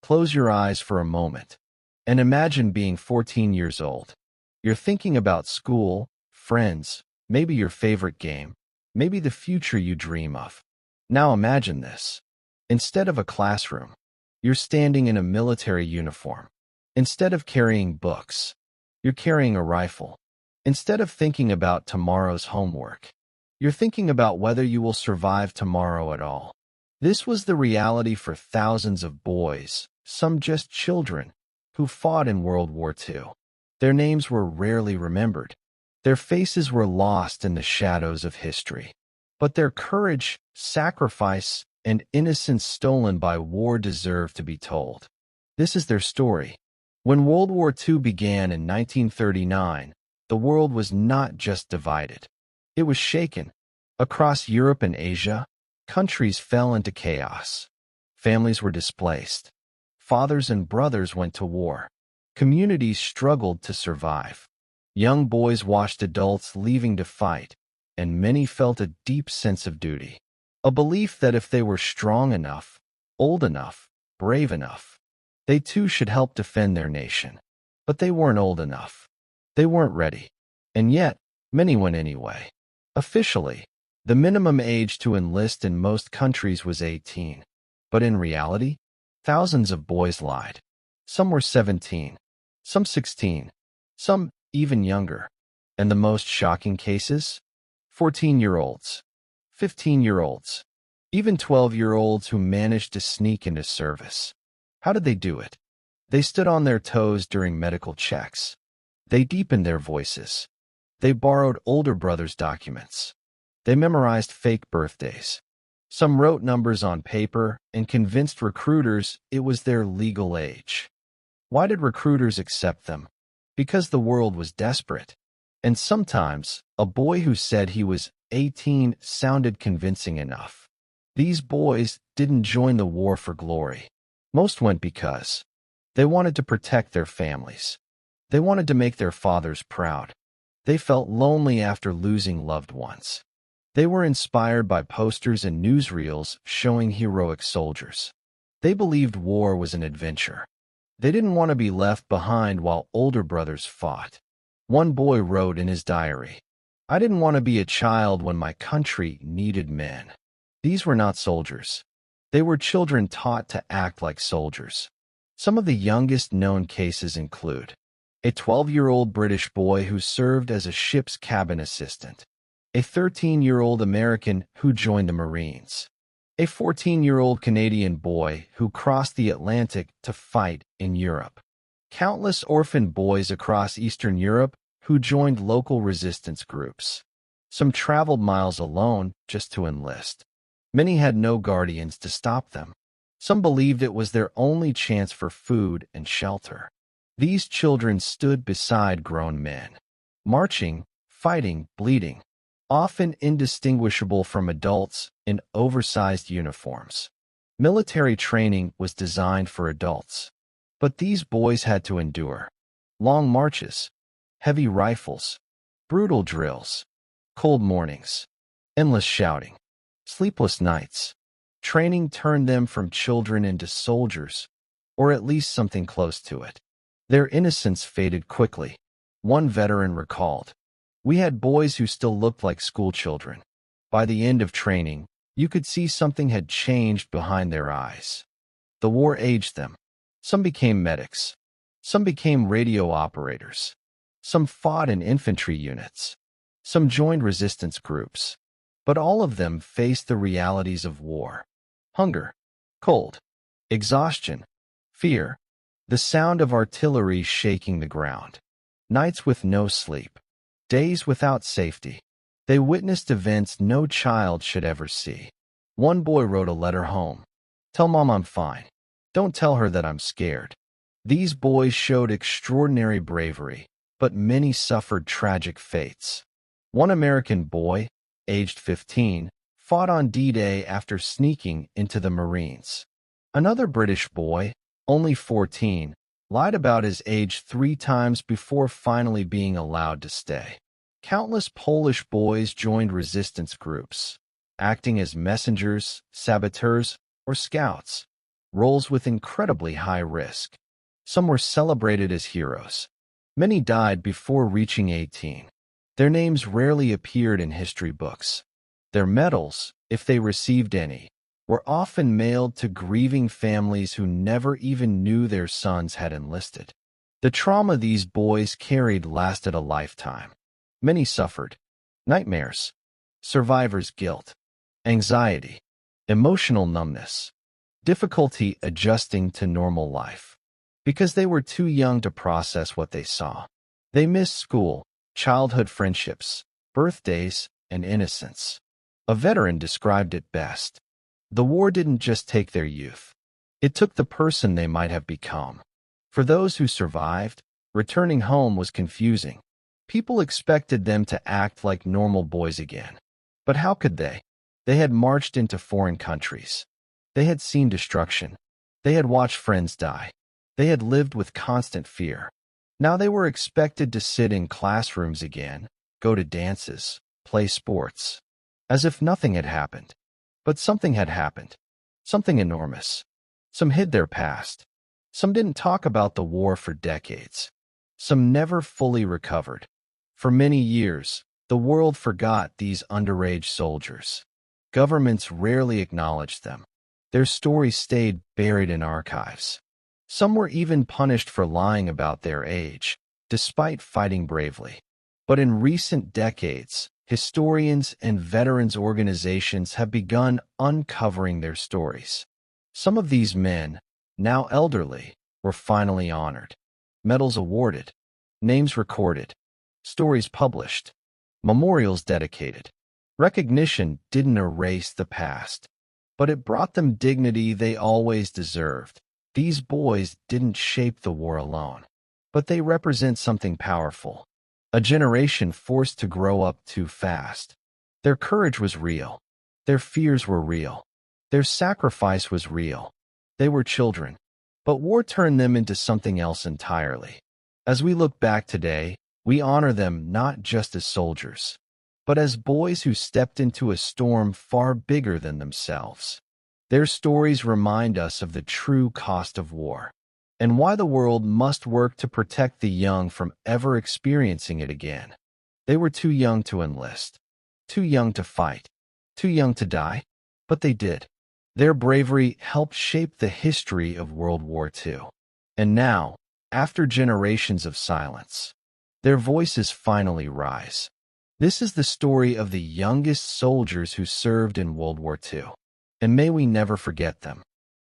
Close your eyes for a moment and imagine being 14 years old. You're thinking about school, friends, maybe your favorite game, maybe the future you dream of. Now imagine this. Instead of a classroom, you're standing in a military uniform. Instead of carrying books, you're carrying a rifle. Instead of thinking about tomorrow's homework, you're thinking about whether you will survive tomorrow at all. This was the reality for thousands of boys, some just children, who fought in World War II. Their names were rarely remembered. Their faces were lost in the shadows of history. But their courage, sacrifice, and innocence stolen by war deserve to be told. This is their story. When World War II began in 1939, the world was not just divided. It was shaken. Across Europe and Asia, countries fell into chaos. Families were displaced. Fathers and brothers went to war. Communities struggled to survive. Young boys watched adults leaving to fight, and many felt a deep sense of duty. A belief that if they were strong enough, old enough, brave enough, they too should help defend their nation. But they weren't old enough. They weren't ready. And yet, many went anyway. Officially, the minimum age to enlist in most countries was 18. But in reality, thousands of boys lied. Some were 17, some 16, some even younger. And the most shocking cases? 14-year-olds, 15-year-olds, even 12-year-olds who managed to sneak into service. How did they do it? They stood on their toes during medical checks. They deepened their voices. They borrowed older brothers' documents. They memorized fake birthdays. Some wrote numbers on paper and convinced recruiters it was their legal age. Why did recruiters accept them? Because the world was desperate. And sometimes, a boy who said he was 18 sounded convincing enough. These boys didn't join the war for glory. Most went because they wanted to protect their families. They wanted to make their fathers proud. They felt lonely after losing loved ones. They were inspired by posters and newsreels showing heroic soldiers. They believed war was an adventure. They didn't want to be left behind while older brothers fought. One boy wrote in his diary, "I didn't want to be a child when my country needed men." These were not soldiers. They were children taught to act like soldiers. Some of the youngest known cases include a 12-year-old British boy who served as a ship's cabin assistant, a 13-year-old American who joined the Marines, a 14-year-old Canadian boy who crossed the Atlantic to fight in Europe, countless orphaned boys across Eastern Europe who joined local resistance groups. Some traveled miles alone just to enlist. Many had no guardians to stop them. Some believed it was their only chance for food and shelter. These children stood beside grown men, marching, fighting, bleeding, often indistinguishable from adults in oversized uniforms. Military training was designed for adults, but these boys had to endure long marches, heavy rifles, brutal drills, cold mornings, endless shouting, sleepless nights. Training turned them from children into soldiers, or at least something close to it. Their innocence faded quickly. One veteran recalled, "We had boys who still looked like school children. By the end of training, you could see something had changed behind their eyes." The war aged them. Some became medics. Some became radio operators. Some fought in infantry units. Some joined resistance groups. But all of them faced the realities of war. Hunger, cold, exhaustion, fear, the sound of artillery shaking the ground. Nights with no sleep, days without safety. They witnessed events no child should ever see. One boy wrote a letter home. "Tell Mom I'm fine. Don't tell her that I'm scared." These boys showed extraordinary bravery, but many suffered tragic fates. One American boy, aged 15, fought on D-Day after sneaking into the Marines. Another British boy, only 14, lied about his age 3 times before finally being allowed to stay. Countless Polish boys joined resistance groups, acting as messengers, saboteurs, or scouts. roles with incredibly high risk. Some were celebrated as heroes. Many died before reaching 18. Their names rarely appeared in history books. Their medals, if they received any, were often mailed to grieving families who never even knew their sons had enlisted. The trauma these boys carried lasted a lifetime. Many suffered nightmares, survivor's guilt, anxiety, emotional numbness, difficulty adjusting to normal life. Because they were too young to process what they saw. They missed school, childhood friendships, birthdays, and innocence. A veteran described it best. The war didn't just take their youth. It took the person they might have become. For those who survived, returning home was confusing. People expected them to act like normal boys again. But how could they? They had marched into foreign countries. They had seen destruction. They had watched friends die. They had lived with constant fear. Now they were expected to sit in classrooms again, go to dances, play sports, as if nothing had happened. But something had happened. Something enormous. Some hid their past. Some didn't talk about the war for decades. Some never fully recovered. For many years, the world forgot these underage soldiers. Governments rarely acknowledged them. Their stories stayed buried in archives. Some were even punished for lying about their age, despite fighting bravely. But in recent decades, historians and veterans organizations have begun uncovering their stories. Some of these men, now elderly, were finally honored. Medals awarded, names recorded, stories published, memorials dedicated. Recognition didn't erase the past, but it brought them dignity they always deserved. These boys didn't shape the war alone, but they represent something powerful. A generation forced to grow up too fast. Their courage was real. Their fears were real. Their sacrifice was real. They were children, but war turned them into something else entirely. As we look back today, we honor them not just as soldiers, but as boys who stepped into a storm far bigger than themselves. Their stories remind us of the true cost of war, and why the world must work to protect the young from ever experiencing it again. They were too young to enlist, too young to fight, too young to die, but they did. Their bravery helped shape the history of World War II. And now, after generations of silence, their voices finally rise. This is the story of the youngest soldiers who served in World War II. And may we never forget them.